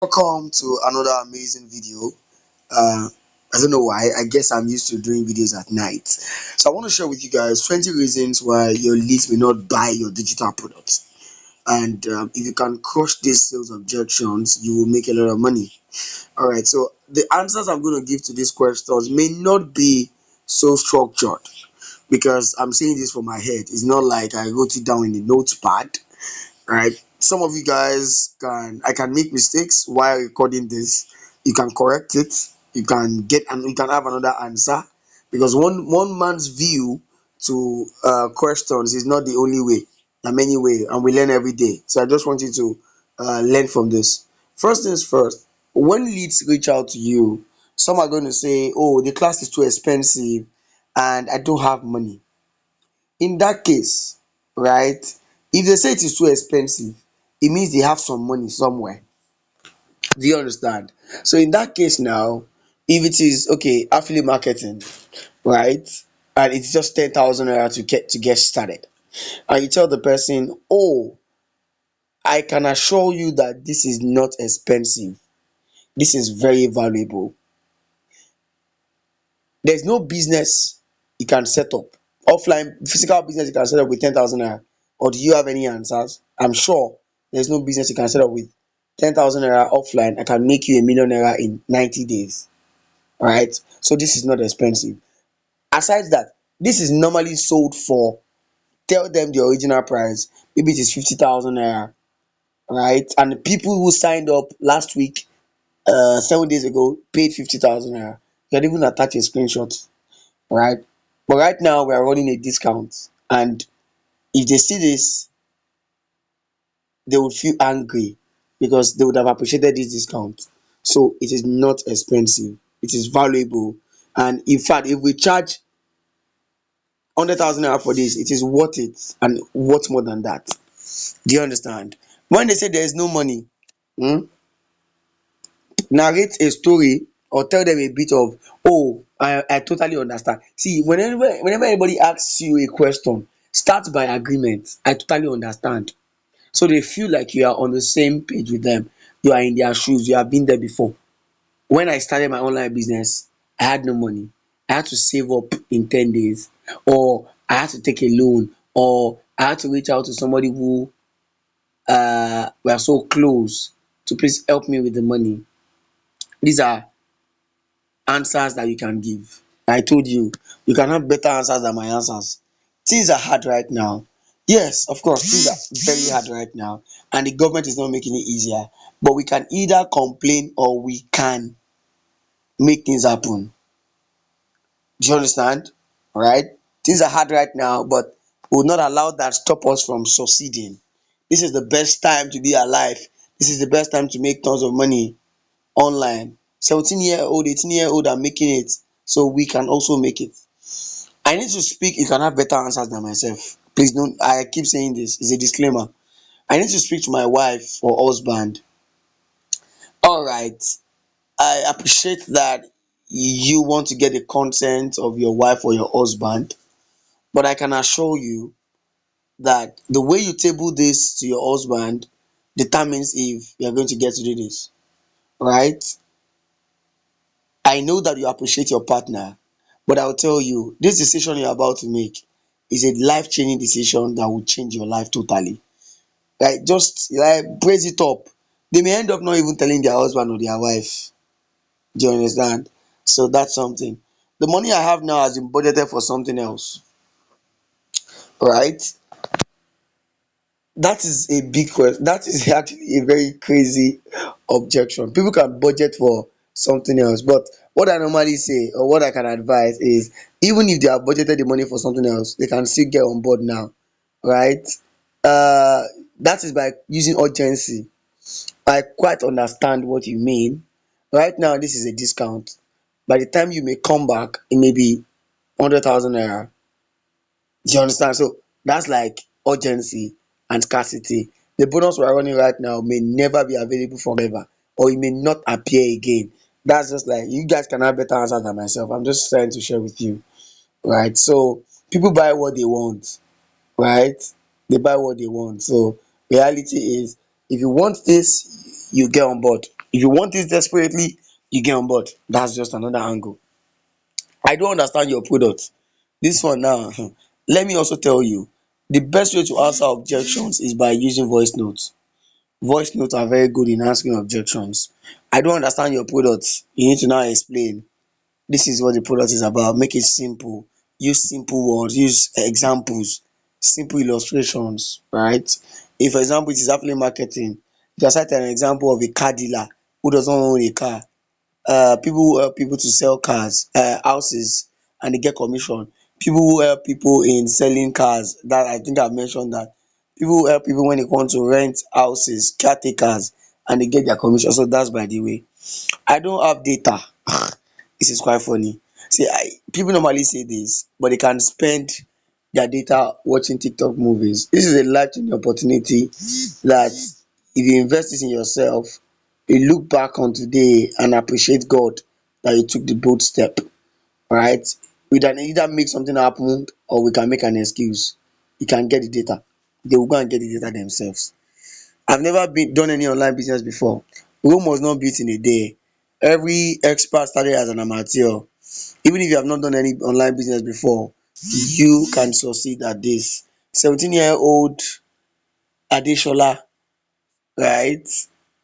Welcome to another amazing video. Uh, I don't know why. I guess I'm used to doing videos at night. So I want to share with you guys 20 reasons why your leads may not buy your digital products. And if you can crush these sales objections, you will make a lot of money. All right. So the answers I'm going to give to these questions may not be so structured because I'm saying this from my head. It's not like I wrote it down in a notepad. Right, some of you guys can I can make mistakes while recording this. You can correct it, you can get and you can have another answer, because one man's view to questions is not the only way. There are many ways and we learn every day. So I just want you to learn from this. First things first, when leads reach out to you, some are going to say, oh, the class is too expensive and I don't have money. In that case, right, if they say it is too expensive, it means they have some money somewhere. Do you understand? So in that case now, if it is okay, affiliate marketing, right, and it's just 10,000 naira to get started, and you tell the person, oh, I can assure you that this is not expensive, this is very valuable. There's no business you can set up, offline physical business you can set up with 10,000 naira. Or do you have any answers? I'm sure there's no business you can set up with 10,000 naira offline. I can make you a million naira in 90 days. All right. So this is not expensive. Aside that, this is normally sold for, tell them the original price. Maybe it is 50,000 naira, right? And the people who signed up last week, 7 days ago, paid 50,000 naira. You can even attach a screenshot, right? But right now we are running a discount, and if they see this, they would feel angry because they would have appreciated this discount. So it is not expensive, it is valuable. And in fact, if we charge 100,000 naira for this, it is worth it and worth more than that. Do you understand? When they say there is no money, hmm, narrate a story or tell them a bit of, oh, I totally understand. See, whenever anybody asks you a question, start by agreement. I totally understand. So they feel like you are on the same page with them. You are in their shoes, you have been there before. When I started my online business, I had no money. I had to save up in 10 days, or I had to take a loan, or I had to reach out to somebody who were so close to please help me with the money. These are answers that you can give. I told you, you can have better answers than my answers. Things are hard right now. Yes, of course, things are very hard right now, and the government is not making it easier. But we can either complain or we can make things happen. Do you understand? All right. Things are hard right now, but we will not allow that stop us from succeeding. This is the best time to be alive. This is the best time to make tons of money online. 17-year-old, 18-year-old are making it, so we can also make it. I need to speak. You can have better answers than myself. Please don't. I keep saying this. It's a disclaimer. I need to speak to my wife or husband. All right. I appreciate that you want to get the consent of your wife or your husband, but I can assure you that the way you table this to your husband determines if you're going to get to do this. Right? I know that you appreciate your partner, but I'll tell you, this decision you're about to make is a life changing decision that will change your life totally. Like, just like brace it up. They may end up not even telling their husband or their wife. Do you understand? So that's something. The money I have now has been budgeted for something else, right? That is a big question. That is actually a very crazy objection. People can budget for something else, but what I normally say or what I can advise is, even if they have budgeted the money for something else, they can still get on board now, right? Uh, that is by using urgency. I quite understand what you mean. Right now, this is a discount. By the time you may come back, it may be 100,000 naira. Do you understand? So that's like urgency and scarcity. The bonus we're running right now may never be available forever, or it may not appear again. That's just like, you guys can have better answers than myself. I'm just trying to share with you, right? So people buy what they want, right? They buy what they want. So reality is, if you want this, you get on board. If you want this desperately, you get on board. That's just another angle. I don't understand your product. This one now, let me also tell you, the best way to answer objections is by using voice notes. Voice notes are very good in answering objections. I don't understand your product. You need to now explain. This is what the product is about. Make it simple. Use simple words. Use examples, simple illustrations, right? If, for example, it is affiliate marketing, just cite an example of a car dealer who does not own a car. People who help people to sell cars, houses, and they get commission. People who help people in selling cars, that I think I've mentioned that. People who help people when they want to rent houses, caretakers, and they get their commission. So that's by the way. I don't have data. This is quite funny. See, people normally say this, but they can spend their data watching TikTok movies. This is a life-changing opportunity that if you invest this in yourself, you look back on today and appreciate God that you took the bold step, right? We can either make something happen or we can make an excuse. You can get the data. They will go and get the data themselves. I've never been done any online business before. Rome was not built in a day. Every expert started as an amateur. Even if you have not done any online business before, you can succeed at this. 17-year-old Adeshola, right,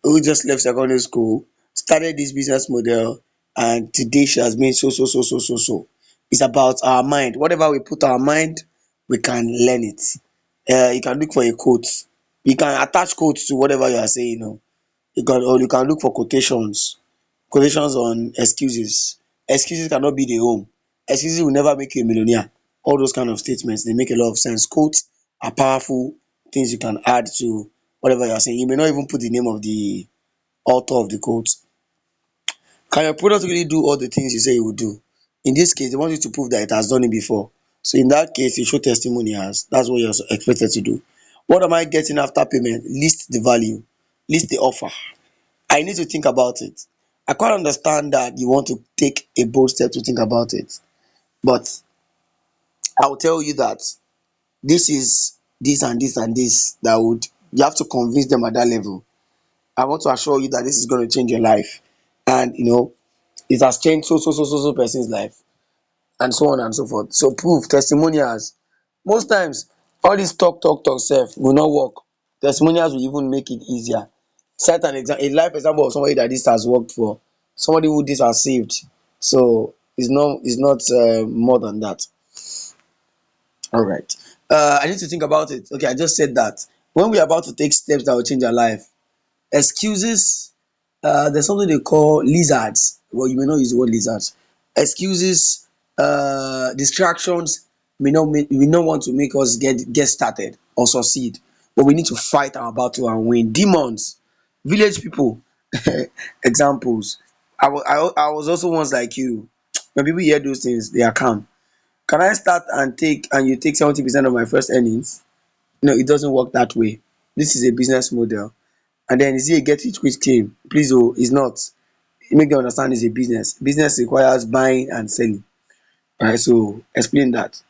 who just left secondary school, started this business model, and today she has made so. It's about our mind. Whatever we put our mind, we can learn it. You can look for a quote. You can attach quotes to whatever you are saying. You can look for quotations. Quotations on excuses. Excuses cannot be the home. Excuses will never make you a millionaire. All those kind of statements, they make a lot of sense. Quotes are powerful things you can add to whatever you are saying. You may not even put the name of the author of the quote. Can your product really do all the things you say it will do? In this case, they want you to prove that it has done it before. So in that case, you show testimonials. That's what you're expected to do. What am I getting after payment? List the value, list the offer. I need to think about it. I quite understand that you want to take a bold step to think about it, but I will tell you that this is this and this and this that would you have to convince them at that level. I want to assure you that this is going to change your life, and it has changed so person's life, and so on and so forth. So proof, testimonials. Most times, all this talk sef will not work. Testimonials will even make it easier. Cite a life example of somebody that this has worked for, somebody who this has saved. So it's not more than that. All right. I need to think about it. Okay, I just said that when we're about to take steps that will change our life, excuses, there's something they call lizards. Well, you may not use the word lizards. Excuses, distractions may not want to make us get started or succeed, but we need to fight our battle and win. Demons, village people, examples. I was also once like you. When people hear those things, they are calm. Can I start and you take 70% of my first earnings? No, it doesn't work that way. This is a business model. And then is it a get rich quick scheme? Please, oh, it's not. Make them understand it's a business. Business requires buying and selling. All right, so explain that.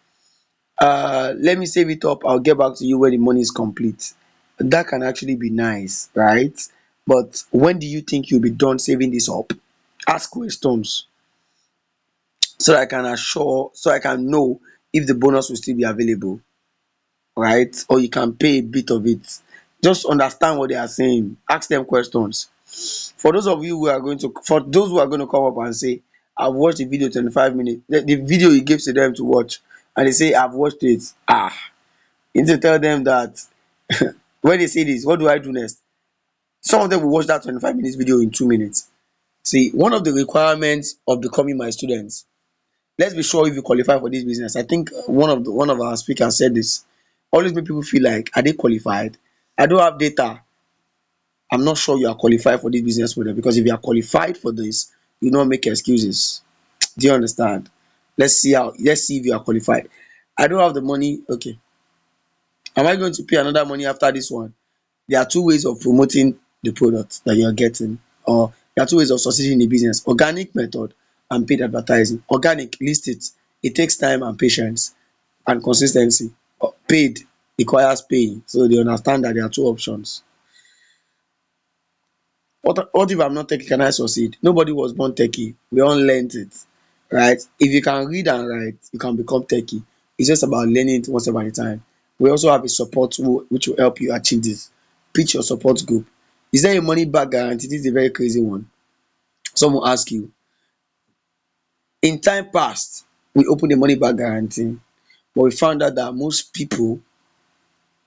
Let me save it up. I'll get back to you when the money is complete. That can actually be nice, right? But when do you think you'll be done saving this up? Ask questions so I can know if the bonus will still be available, right? Or you can pay a bit of it. Just understand what they are saying. Ask them questions. For those who are going to come up and say, I've watched the video 25 minutes, the video you gave to them to watch, and they say, I've watched it. You need to tell them that when they say this, what do I do next? Some of them will watch that 25 minutes video in 2 minutes. See, one of the requirements of becoming my students, let's be sure if you qualify for this business. I think one of our speakers said this. Always make people feel like, are they qualified? I don't have data. I'm not sure you are qualified for this business model, because if you are qualified for this, you not make excuses. Do you understand? Let's see if you are qualified. I don't have the money. Okay. Am I going to pay another money after this one? There are two ways of promoting the product that you're getting, or there are two ways of succeeding in the business: organic method and paid advertising. Organic, list it. It takes time and patience and consistency. Paid requires paying. So they understand that there are two options. What if I'm not techie? Can I succeed? Nobody was born techie. We all learned it, right? If you can read and write, you can become techie. It's just about learning it one step at a time. We also have a support which will help you achieve this. Pitch your support group. Is there a money back guarantee? This is a very crazy one. Someone ask you, in time past, we opened a money back guarantee, but we found out that most people,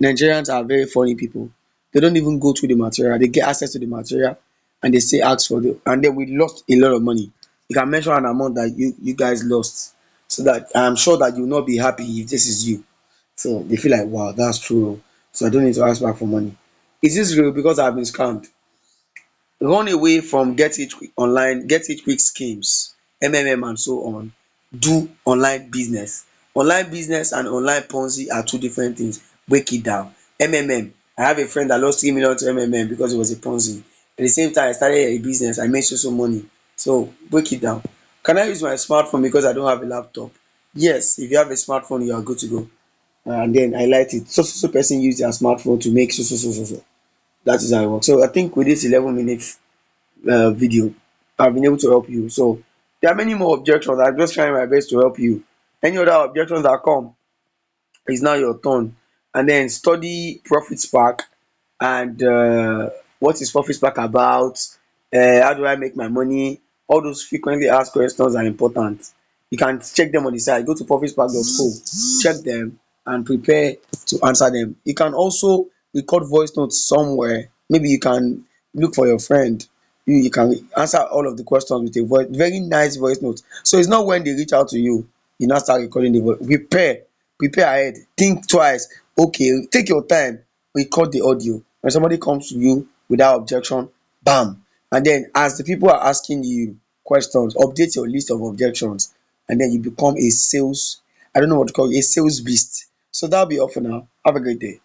Nigerians are very funny people. They don't even go through the material. They get access to the material and they say ask for the, and then we lost a lot of money. You can mention an amount that you guys lost, so that I'm sure that you will not be happy if this is you. So they feel like, wow, that's true. So I don't need to ask back for money. Is this real? Because I've been scammed. Run away from get rich quick online, get rich quick schemes, and so on. Do online business. Online business and online Ponzi are two different things. Break it down. I have a friend that lost 3 million to because it was a Ponzi. At the same time, I started a business. I made so money. So break it down. Can I use my smartphone because I don't have a laptop? Yes, if you have a smartphone, you are good to go. And then highlight it. So person use their smartphone to make so. That is how it works. So I think with this 11 minutes video, I've been able to help you. So there are many more objections. I'm just trying my best to help you. Any other objections that come, it's now your turn. And then study Profit Spark and what is Profit Spark about? How do I make my money? All those frequently asked questions are important. You can check them on the site. Go to profitspark.co, check them, and prepare to answer them. You can also record voice notes somewhere. Maybe you can look for your friend. You can answer all of the questions with a voice, very nice voice note. So it's not when they reach out to you, you now start recording the voice. Prepare ahead, think twice. Okay, take your time, record the audio. When somebody comes to you without objection, bam. And then as the people are asking you questions, update your list of objections, and then you become a sales, I don't know what to call it, a sales beast. So that'll be all for now. Have a great day.